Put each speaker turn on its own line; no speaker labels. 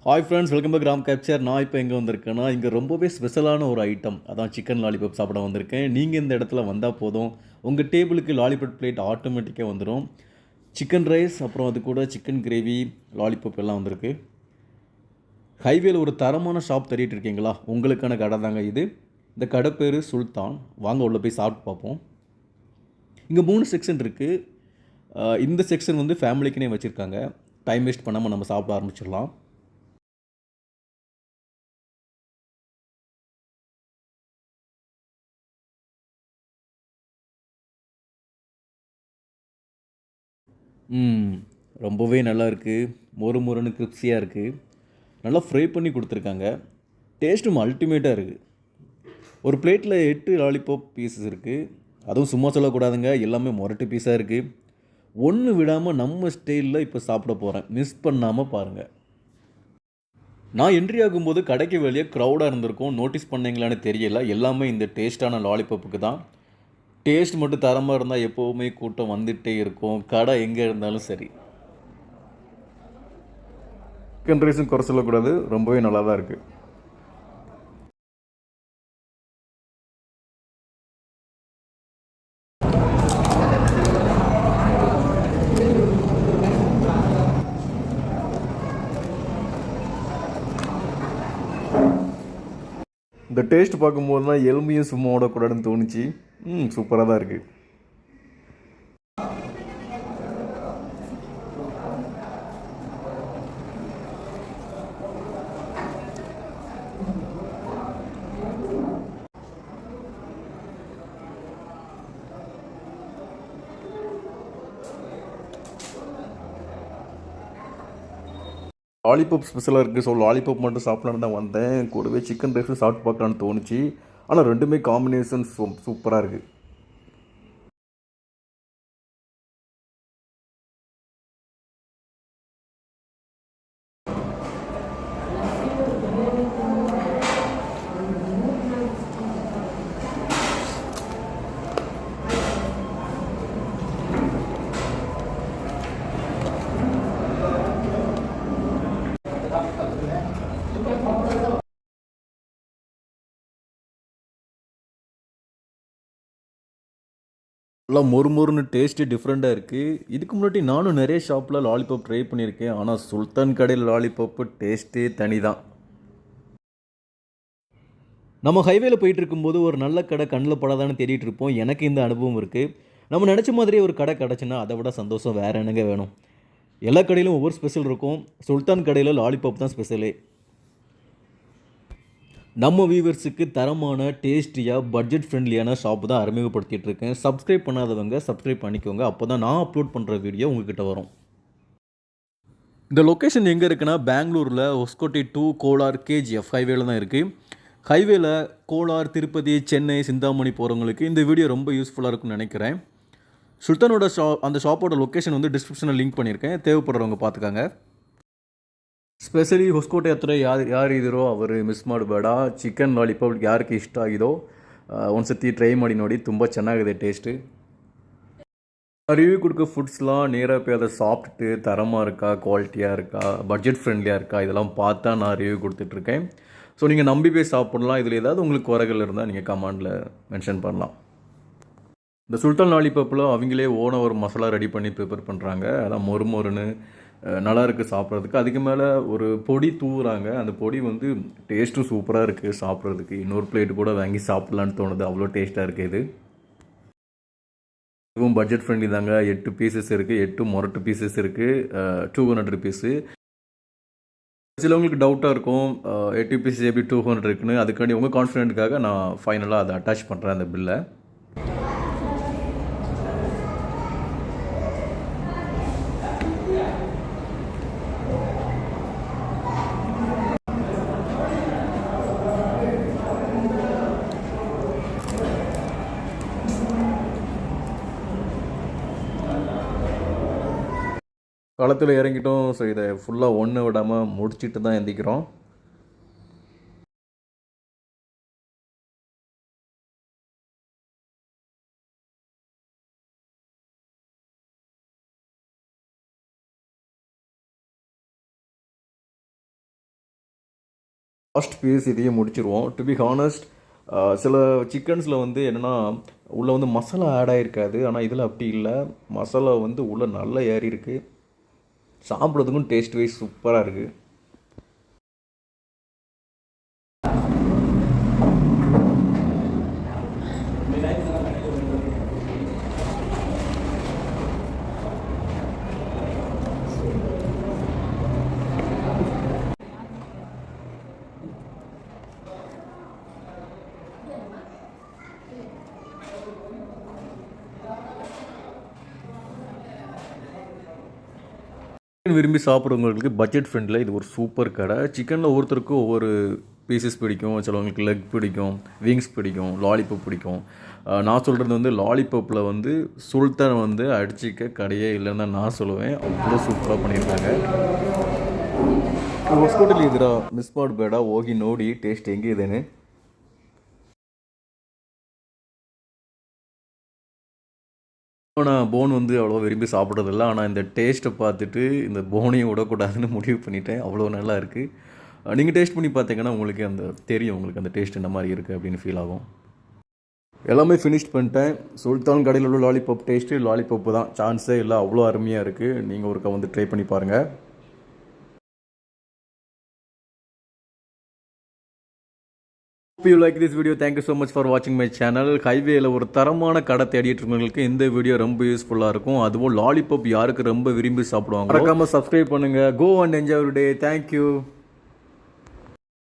Hi friends, welcome back gram capture. நான் இப்போ எங்கே வந்திருக்கேன்னா, இங்கே ரொம்பவே ஸ்பெஷலான ஒரு ஐட்டம், அதான் சிக்கன் லாலிபாப் சாப்பிட வந்திருக்கேன். நீங்கள் இந்த இடத்துல வந்தால் போதும், உங்கள் டேபிளுக்கு லாலிபாப் பிளேட் ஆட்டோமேட்டிக்காக வந்துடும். சிக்கன் ரைஸ், அப்புறம் அது கூட சிக்கன் கிரேவி, லாலிபாப் எல்லாம் வந்திருக்கு. ஹைவேல ஒரு தரமான ஷாப் தேடிட்டு இருக்கீங்களா? உங்களுக்கான கடை தாங்க இது. இந்த கடை பேர் சுல்தான். வாங்க உள்ளே போய் சாப்பிட்டு பார்ப்போம். இங்கே 3 செக்ஷன் இருக்குது. இந்த செக்ஷன் வந்து ஃபேமிலிக்குனே வச்சுருக்காங்க. டைம் வேஸ்ட் பண்ணாமல் நம்ம சாப்பிட ஆரம்பிச்சிடலாம். ம். ரொம்பவே நல்லா இருக்குது. மொறு மொறுன்னு கிரிப்ஸியாக இருக்குது. நல்லா ஃப்ரை பண்ணி கொடுத்துருக்காங்க. டேஸ்ட்டும் அல்டிமேட்டாக இருக்குது. ஒரு பிளேட்டில் 8 லாலிபாப் பீஸஸ் இருக்குது. அதுவும் சும்மா சொல்லக்கூடாதுங்க, எல்லாமே மொரட்டு பீஸாக இருக்குது. ஒன்று விடாமல் நம்ம ஸ்டைலில் இப்போ சாப்பிட போகிறேன். மிஸ் பண்ணாமல் பாருங்கள். நான் என்ட்ரி ஆகும்போது கடைக்கு வெளியே க்ரௌடாக இருந்திருக்கும். நோட்டீஸ் பண்ணீங்களான்னு தெரியல. எல்லாமே இந்த டேஸ்ட்டான லாலிபாப்புக்கு தான். டேஸ்ட் மட்டும் தரமாக இருந்தால் எப்போவுமே கூட்டம் வந்துகிட்டே இருக்கும். கடை எங்கே இருந்தாலும் சரி. சிக்கன் ரைஸும் குறை சொல்லக்கூடாது, ரொம்பவே நல்லா தான் இருக்குது. இந்த டேஸ்ட் பார்க்கும்போது தான் எலும்பையும் சும்மா விடக்கூடாதுன்னு தோணுச்சு. சூப்பராக தான் இருக்குது. லாலிபாப் ஸ்பெஷலாக இருக்குது. ஸோ லாலிபாப் மட்டும் சாப்பிட்லான்னு தான் வந்தேன். கூடவே சிக்கன் ரைஸும் சாப்பிட்டு பார்க்கலான்னு தோணுச்சு. ஆனால் ரெண்டுமே காம்பினேஷன் சூப்பராக இருக்குது. நல்லா மொறுமொறுன்னு டேஸ்ட்டு டிஃப்ரெண்ட்டாக இருக்குது. இதுக்கு முன்னாடி நானும் நிறைய ஷாப்பில் லாலிபாப் ட்ரை பண்ணியிருக்கேன். ஆனால் சுல்தான் கடையில் லாலிபாப்பு டேஸ்ட்டே தனி தான். நம்ம ஹைவேல போயிட்டு இருக்கும்போது ஒரு நல்ல கடை கண்ணில் படாதான்னு தேடிட்டு இருப்போம். எனக்கு இந்த அனுபவம் இருக்குது. நம்ம நினச்ச மாதிரியே ஒரு கடை கிடச்சுன்னா அதை விட சந்தோஷம் வேறு என்னங்க வேணும். எல்லா கடையிலும் ஒவ்வொரு ஸ்பெஷல் இருக்கும். சுல்தான் கடையில் லாலிபாப் தான் ஸ்பெஷலே. நம்ம வியூவர்ஸுக்கு தரமான, டேஸ்டியாக, பட்ஜெட் ஃப்ரெண்ட்லியான ஷாப்பு தான் அறிமுகப்படுத்திட்டு இருக்கேன். சப்ஸ்கிரைப் பண்ணாதவங்க சப்ஸ்கிரைப் பண்ணிக்கோங்க. அப்போ தான் நான் அப்லோட் பண்ணுற வீடியோ உங்ககிட்ட வரும். இந்த லொக்கேஷன் எங்கே இருக்குன்னா, பெங்களூரில் ஹொஸ்கோட்டை டு கோலார் கேஜிஎஃப் ஹைவேல தான் இருக்குது. ஹைவேல கோலார், திருப்பதி, சென்னை, சிந்தாமணி போகிறவங்களுக்கு இந்த வீடியோ ரொம்ப யூஸ்ஃபுல்லாக இருக்கும்னு நினைக்கிறேன். சுல்தானோட அந்த ஷாப்போட லொக்கேஷன் வந்து டிஸ்கிரிப்ஷனில் லிங்க் பண்ணியிருக்கேன். தேவைப்படுறவங்க பார்த்துக்காங்க. ಸ್ಪೆಷಲಿ ಹೊಸಕೋಟೆ ಹತ್ರ ಯಾರಿದ್ದೀರೋ ಅವರು ಮಿಸ್ ಮಾಡಬೇಡ. ಚಿಕನ್ ಲಾಲಿಪಾಪ್ ಯಾರಿಗೆ ಇಷ್ಟ ಆಗಿದೋ ಒಂದ್ಸತಿ ಟ್ರೈ ಮಾಡಿ ನೋಡಿ. ತುಂಬ ಚೆನ್ನಾಗಿದೆ ಟೇಸ್ட்டு. ரிவ்யூ கொடுக்க ஃபுட்ஸ்லாம் நேராக போய் அதை சாப்பிட்டுட்டு தரமாக இருக்கா, குவாலிட்டியாக இருக்கா, பட்ஜெட் ஃப்ரெண்ட்லியாக இருக்கா, இதெல்லாம் பார்த்தா நான் ரிவ்யூ கொடுத்துட்ருக்கேன். ஸோ நீங்கள் நம்பி போய் சாப்பிட்லாம். இதில் ஏதாவது உங்களுக்கு குறைகள் இருந்தால் நீங்கள் கமெண்டில் மென்ஷன் பண்ணலாம். இந்த சுல்தான் லாலிபாப்பில் அவங்களே ஓனாக ஒரு மசாலா ரெடி பண்ணி ப்ரிப்பேர் பண்ணுறாங்க. அதான் மொறுமொறுன்னு நல்லா இருக்குது சாப்பிட்றதுக்கு. அதுக்கு மேலே ஒரு பொடி தூவுறாங்க. அந்த பொடி வந்து டேஸ்ட்டும் சூப்பராக இருக்குது சாப்பிட்றதுக்கு. இன்னொரு பிளேட் கூட வாங்கி சாப்பிட்லான்னு தோணுது, அவ்வளோ டேஸ்ட்டாக இருக்குது இது. இதுவும் பட்ஜெட் ஃப்ரெண்ட்லி தாங்க. 8 பீசஸ் இருக்குது. 8 மொரட்டு பீசஸ் இருக்குது. 200 ருபீஸு. சிலவங்களுக்கு டவுட்டாக இருக்கும், 8 பீசஸ் எப்படி 200 இருக்குன்னு. அதுக்காண்டி உங்கள் கான்ஃபிடென்ட்டுக்காக நான் ஃபைனலாக அதை அட்டாச் பண்ணுறேன் அந்த பில்லை. களத்தில் இறங்கிட்டோம். ஸோ இதை ஃபுல்லாக ஒன்று விடாமல் முடிச்சுட்டு தான் எந்திக்கிறோம். லாஸ்ட் பீஸ் இதையும் முடிச்சிருவோம். டு பி ஹானஸ்ட், சில சிக்கன்ஸில் வந்து என்னென்னா உள்ளே வந்து மசாலா ஆட் ஆகிருக்காது. ஆனால் இதில் அப்படி இல்லை, மசாலா வந்து உள்ளே நல்லா ஏறி இருக்குது. சாப்பிட்றதுக்கும் டேஸ்ட் வைஸ் சூப்பராக இருக்குது. சிக்கன் விரும்பி சாப்பிட்றவங்களுக்கு பட்ஜெட் ஃப்ரெண்டில் இது ஒரு சூப்பர் கடை. சிக்கனில் ஒவ்வொருத்தருக்கும் ஒவ்வொரு பீசஸ் பிடிக்கும். சிலவங்களுக்கு லெக் பிடிக்கும், விங்ஸ் பிடிக்கும், லாலிபப் பிடிக்கும். நான் சொல்கிறது வந்து லாலிபப்பில் வந்து சுல்தான் வந்து அடிச்சிக்க கடையே இல்லைன்னு தான் நான் சொல்லுவேன். அவ்வளோ சூப்பராக பண்ணியிருக்காங்க. ಹೊಸಕೋಟೆಲಿ ಇದ್ದೀರಾ, ಮಿಸ್ ಮಾಡಬೇಡ, ಹೋಗಿ ನೋಡಿ ಟೇಸ್ಟ್ ಹೆಂಗಿದೇನೆ. நான் போன் வந்து அவ்வளோ விரும்பி சாப்பிட்றதில்ல. ஆனால் இந்த டேஸ்ட்டை பார்த்துட்டு இந்த போனையும் விடக்கூடாதுன்னு முடிவு பண்ணிட்டேன். அவ்வளோ நல்லா இருக்குது. நீங்கள் டேஸ்ட் பண்ணி பார்த்தீங்கன்னா உங்களுக்கு அந்த தெரியும், உங்களுக்கு அந்த டேஸ்ட் என்ன மாதிரி இருக்குது அப்படின்னு ஃபீல் ஆகும். எல்லாமே ஃபினிஷ் பண்ணிட்டேன். சுல்தான் கடையில் உள்ள லாலிபப் டேஸ்ட்டு லாலிபப்பு தான், சான்ஸே இல்லை. அவ்வளோ அருமையாக இருக்குது. நீங்கள் ஒருக்கா வந்து ட்ரை பண்ணி பாருங்கள். Hope you like this video. Thank you so much for watching my channel. ஹைவேல ஒரு தரமான கடை தேடிட்டு இருக்கவங்களுக்கு இந்த வீடியோ ரொம்ப யூஸ்ஃபுல்லாக இருக்கும். அதுவும் லாலிபப் யாருக்கு ரொம்ப விரும்பி சாப்பிடுவாங்க, மறக்காம சப்ஸ்கிரைப் பண்ணுங்க. Go and enjoy your day. Thank you.